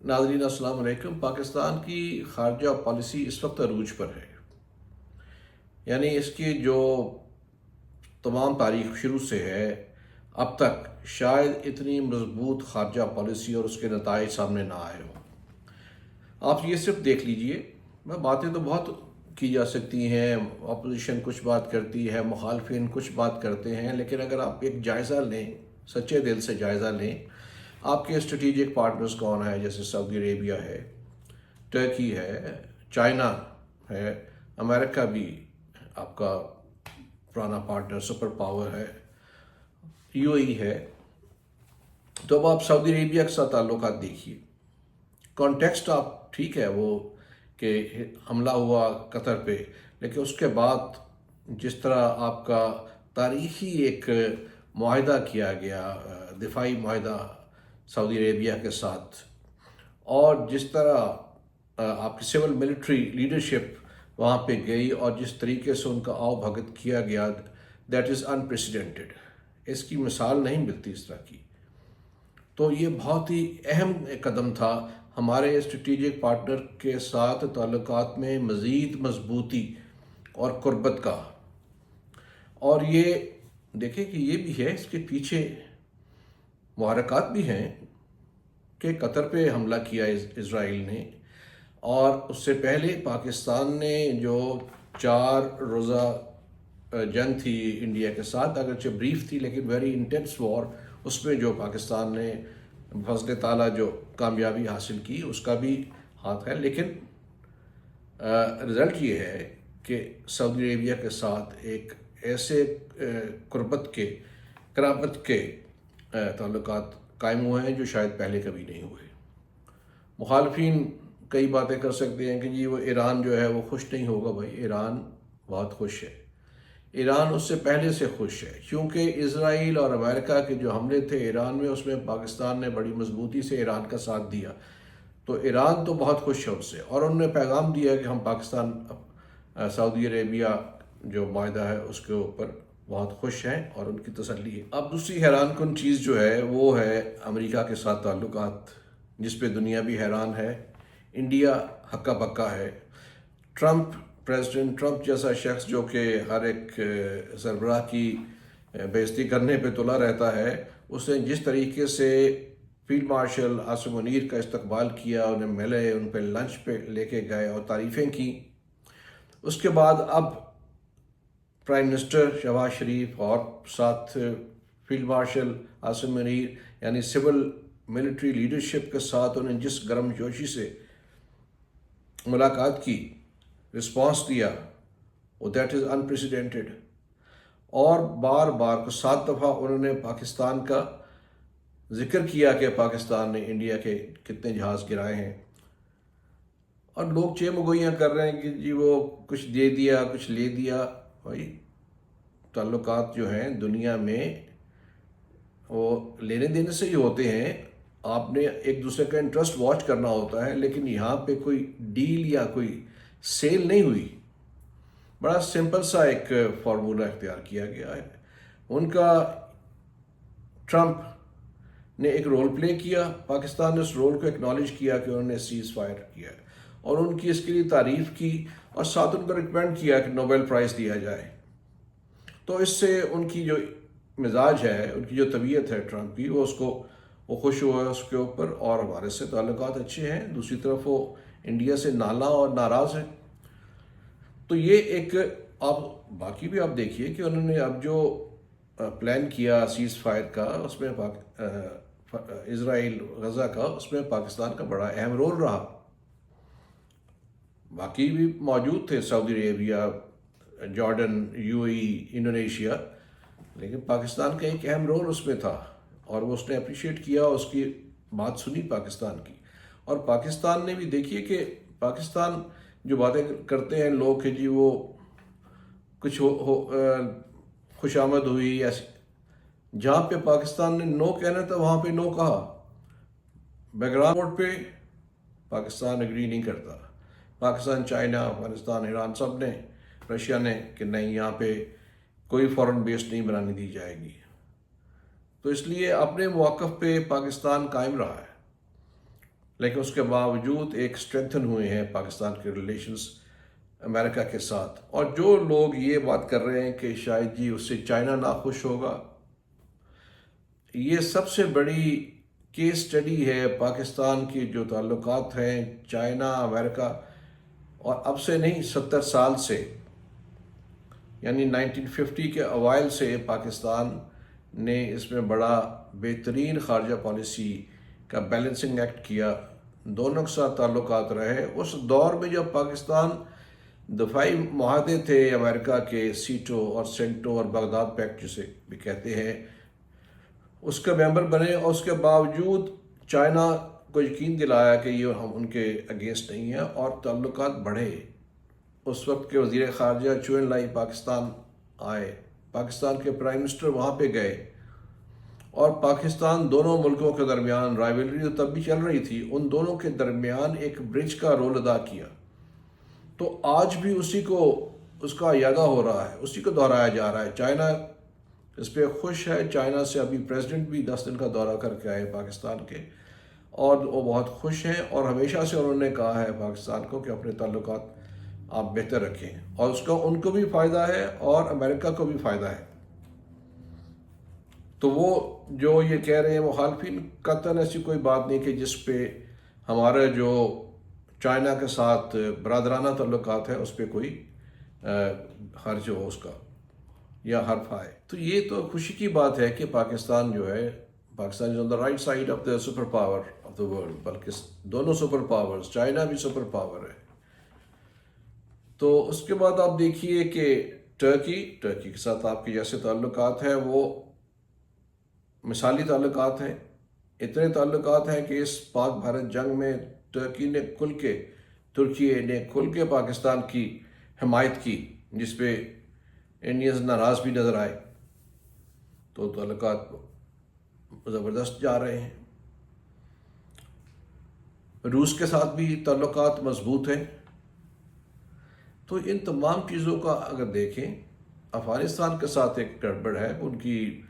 ناظرین السلام علیکم۔ پاکستان کی خارجہ پالیسی اس وقت عروج پر ہے، یعنی اس کی جو تمام تاریخ شروع سے ہے اب تک شاید اتنی مضبوط خارجہ پالیسی اور اس کے نتائج سامنے نہ آئے ہوں۔ آپ یہ صرف دیکھ لیجئے، باتیں تو بہت کی جا سکتی ہیں، اپوزیشن کچھ بات کرتی ہے، مخالفین کچھ بات کرتے ہیں، لیکن اگر آپ ایک جائزہ لیں، سچے دل سے جائزہ لیں، آپ کے اسٹریٹجک پارٹنرز کون ہیں؟ جیسے سعودی عربیہ ہے، ٹرکی ہے، چائنا ہے، امریکہ بھی آپ کا پرانا پارٹنر سپر پاور ہے، یو اے ای ہے۔ تو اب آپ سعودی عربیہ کے ساتھ تعلقات دیکھیے، کانٹیکسٹ آپ ٹھیک ہے وہ کہ حملہ ہوا قطر پہ، لیکن اس کے بعد جس طرح آپ کا تاریخی ایک معاہدہ کیا گیا، دفاعی معاہدہ سعودی عربیہ کے ساتھ، اور جس طرح آپ کی سول ملٹری لیڈرشپ وہاں پہ گئی اور جس طریقے سے ان کا آؤ بھگت کیا گیا، دیٹ از انپریسیڈنٹڈ۔ اس کی مثال نہیں ملتی اس طرح کی۔ تو یہ بہت ہی اہم قدم تھا ہمارے اسٹریٹجک پارٹنر کے ساتھ تعلقات میں مزید مضبوطی اور قربت کا۔ اور یہ دیکھیں کہ یہ بھی ہے، اس کے پیچھے محرکات بھی ہیں کہ قطر پہ حملہ کیا اسرائیل نے، اور اس سے پہلے پاکستان نے جو 4 روزہ جنگ تھی انڈیا کے ساتھ، اگرچہ بریف تھی لیکن ویری انٹینس وار، اس میں جو پاکستان نے بفضل تعالیٰ جو کامیابی حاصل کی اس کا بھی ہاتھ ہے۔ لیکن رزلٹ یہ ہے کہ سعودی عربیہ کے ساتھ ایک ایسے قرابت کے تعلقات قائم ہوئے ہیں جو شاید پہلے کبھی نہیں ہوئے۔ مخالفین کئی باتیں کر سکتے ہیں کہ جی وہ ایران جو ہے وہ خوش نہیں ہوگا۔ بھائی ایران بہت خوش ہے، ایران اس سے پہلے سے خوش ہے، کیونکہ اسرائیل اور امریکہ کے جو حملے تھے ایران میں، اس میں پاکستان نے بڑی مضبوطی سے ایران کا ساتھ دیا، تو ایران تو بہت خوش ہے اس سے، اور انہوں نے پیغام دیا کہ ہم پاکستان سعودی عربیہ جو معاہدہ ہے اس کے اوپر بہت خوش ہیں اور ان کی تسلی ہے۔ اب دوسری حیران کن چیز جو ہے وہ ہے امریکہ کے ساتھ تعلقات، جس پہ دنیا بھی حیران ہے۔ انڈیا ہکا بکا ہے۔ پریزیڈنٹ ٹرمپ جیسا شخص جو کہ ہر ایک سربراہ کی بےعزتی کرنے پہ تلا رہتا ہے، اس نے جس طریقے سے فیلڈ مارشل عاصم منیر کا استقبال کیا، انہیں ملے، ان پہ لنچ پہ لے کے گئے اور تعریفیں کی، اس کے بعد اب پرائم منسٹر شہباز شریف اور ساتھ فیلڈ مارشل عاصم منیر یعنی سول ملٹری لیڈرشپ کے ساتھ انہیں جس گرم جوشی سے ملاقات کی، رسپانس دیا، وہ دیٹ از انپریسیڈنٹڈ۔ اور بار بار 7 دفعہ انہوں نے پاکستان کا ذکر کیا کہ پاکستان نے انڈیا کے کتنے جہاز گرائے ہیں، اور لوگ چیمگوئیاں کر رہے ہیں کہ جی وہ کچھ دے دیا، کچھ لے دیا۔ بھائی تعلقات جو ہیں دنیا میں وہ لینے دینے سے ہی ہوتے ہیں، آپ نے ایک دوسرے کا انٹرسٹ واچ کرنا ہوتا ہے، لیکن یہاں پہ کوئی ڈیل یا کوئی سیل نہیں ہوئی۔ بڑا سمپل سا ایک فارمولہ اختیار کیا گیا ہے ان کا۔ ٹرمپ نے ایک رول پلے کیا، پاکستان نے اس رول کو ایکنالج کیا کہ انہوں نے سیز فائر کیا، اور ان کی اس کے لیے تعریف کی، اور ساتھ ان کو ریکمینڈ کیا کہ نوبل پرائز دیا جائے۔ تو اس سے ان کی جو مزاج ہے، ان کی جو طبیعت ہے ٹرمپ کی، وہ خوش ہوا ہے اس کے اوپر، اور ہمارے سے تعلقات اچھے ہیں۔ دوسری طرف وہ انڈیا سے نالاں اور ناراض ہے۔ تو یہ ایک آپ باقی بھی آپ دیکھیے کہ انہوں نے اب جو پلان کیا سیز فائر کا، اس میں اسرائیل غزہ کا، اس میں پاکستان کا بڑا اہم رول رہا۔ باقی بھی موجود تھے، سعودی عربیہ، Jordan, U A E, Indonesia, لیکن پاکستان کا ایک اہم رول اس میں تھا، اور وہ اس نے اپریشیٹ کیا، اس کی بات سنی پاکستان کی۔ اور پاکستان نے بھی دیکھیے کہ پاکستان جو باتیں کرتے ہیں لوگ کہ جی وہ کچھ خوش آمد ہوئی، جہاں پہ پاکستان نے نو کہنا تھا وہاں پہ نو کہا۔ بیک گراؤنڈ پہ پاکستان اگری نہیں کرتا۔ پاکستان، چائنا، افغانستان، ایران، سب نے، رشیا نے، کہ نہیں یہاں پہ کوئی فورن بیس نہیں بنانے دی جائے گی۔ تو اس لیے اپنے موقف پہ پاکستان قائم رہا ہے۔ لیکن اس کے باوجود ایک اسٹرینتھن ہوئے ہیں پاکستان کے ریلیشنز امریکہ کے ساتھ. اور جو لوگ یہ بات کر رہے ہیں کہ شاید جی اس سے چائنا ناخوش ہوگا، یہ سب سے بڑی کیس اسٹڈی ہے پاکستان کی جو تعلقات ہیں چائنا امریکہ، اور اب سے نہیں 70 سال سے، یعنی 1950 کے اوائل سے پاکستان نے اس میں بڑا بہترین خارجہ پالیسی کا بیلنسنگ ایکٹ کیا، دونوں کے ساتھ تعلقات رہے. اس دور میں جب پاکستان دفاعی معاہدے تھے امریکہ کے، سیٹو اور سینٹو اور بغداد پیکٹ جسے بھی کہتے ہیں، اس کا ممبر بنے، اور اس کے باوجود چائنا کو یقین دلایا کہ یہ ہم ان کے اگینسٹ نہیں ہیں، اور تعلقات بڑھے. اس وقت کے وزیر خارجہ چوین لائی پاکستان آئے، پاکستان کے پرائم منسٹر وہاں پہ گئے، اور پاکستان دونوں ملکوں کے درمیان رائیولری تو تب بھی چل رہی تھی، ان دونوں کے درمیان ایک برج کا رول ادا کیا. تو آج بھی اسی کو اس کا اعادہ ہو رہا ہے، اسی کو دہرایا جا رہا ہے. چائنا اس پہ خوش ہے، چائنا سے ابھی پریزیڈنٹ بھی 10 دن کا دورہ کر کے آئے پاکستان کے، اور وہ بہت خوش ہیں، اور ہمیشہ سے انہوں نے کہا ہے پاکستان کو کہ اپنے تعلقات آپ بہتر رکھیں، اور اس کا ان کو بھی فائدہ ہے اور امریکہ کو بھی فائدہ ہے. تو وہ جو یہ کہہ رہے ہیں مخالفین، قطعاً ایسی کوئی بات نہیں کہ جس پہ ہمارے جو چائنا کے ساتھ برادرانہ تعلقات ہیں اس پہ کوئی حرج ہو اس کا یا حرف آئے. تو یہ تو خوشی کی بات ہے کہ پاکستان جو ہے، Pakistan is on the right side of the super power of the world, بلکہ دونوں سپر پاورز، چائنا بھی سپر پاور ہے. تو اس کے بعد آپ دیکھیے کہ ٹرکی کے ساتھ آپ کے جیسے تعلقات ہیں وہ مثالی تعلقات ہیں. اتنے تعلقات ہیں کہ اس پاک بھارت جنگ میں ترکی نے کھل کے پاکستان کی حمایت کی، جس پہ انڈینز ناراض بھی نظر آئے. تو تعلقات زبردست جا رہے ہیں. روس کے ساتھ بھی تعلقات مضبوط ہیں. تو ان تمام چیزوں کا اگر دیکھیں، افغانستان کے ساتھ ایک گڑبڑ ہے، ان کی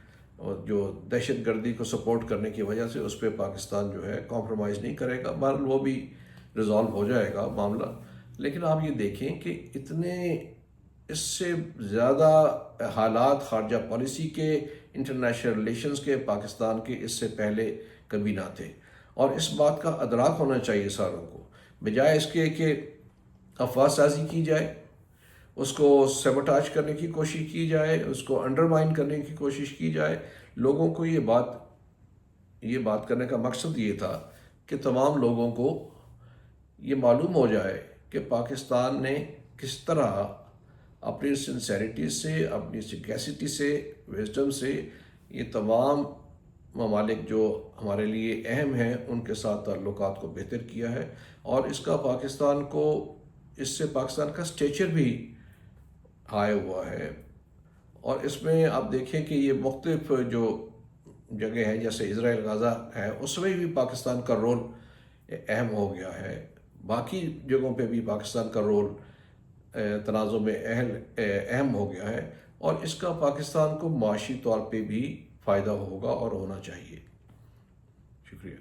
جو دہشت گردی کو سپورٹ کرنے کی وجہ سے اس پہ پاکستان جو ہے کمپرومائز نہیں کرے گا. بہرحال وہ بھی ریزالو ہو جائے گا معاملہ. لیکن آپ یہ دیکھیں کہ اتنے اس سے زیادہ حالات خارجہ پالیسی کے، انٹرنیشنل ریلیشنز کے پاکستان کے اس سے پہلے کبھی نہ تھے. اور اس بات کا ادراک ہونا چاہیے ساروں کو، بجائے اس کے کہ افواہ سازی کی جائے، اس کو سیبوٹاج کرنے کی کوشش کی جائے، اس کو انڈرمائن کرنے کی کوشش کی جائے. لوگوں کو یہ بات کرنے کا مقصد یہ تھا کہ تمام لوگوں کو یہ معلوم ہو جائے کہ پاکستان نے کس طرح اپنی سنسیریٹی سے، اپنی سگیسٹی سے، وزڈم سے یہ تمام ممالک جو ہمارے لیے اہم ہیں ان کے ساتھ تعلقات کو بہتر کیا ہے. اور اس کا پاکستان کو، اس سے پاکستان کا اسٹیچر بھی ہائی ہوا ہے. اور اس میں آپ دیکھیں کہ یہ مختلف جو جگہ ہیں جیسے اسرائیل غزہ ہے، اس میں بھی پاکستان کا رول اہم ہو گیا ہے. باقی جگہوں پہ بھی پاکستان کا رول تنازع میں اہم ہو گیا ہے، اور اس کا پاکستان کو معاشی طور پہ بھی فائدہ ہوگا اور ہونا چاہیے. شکریہ.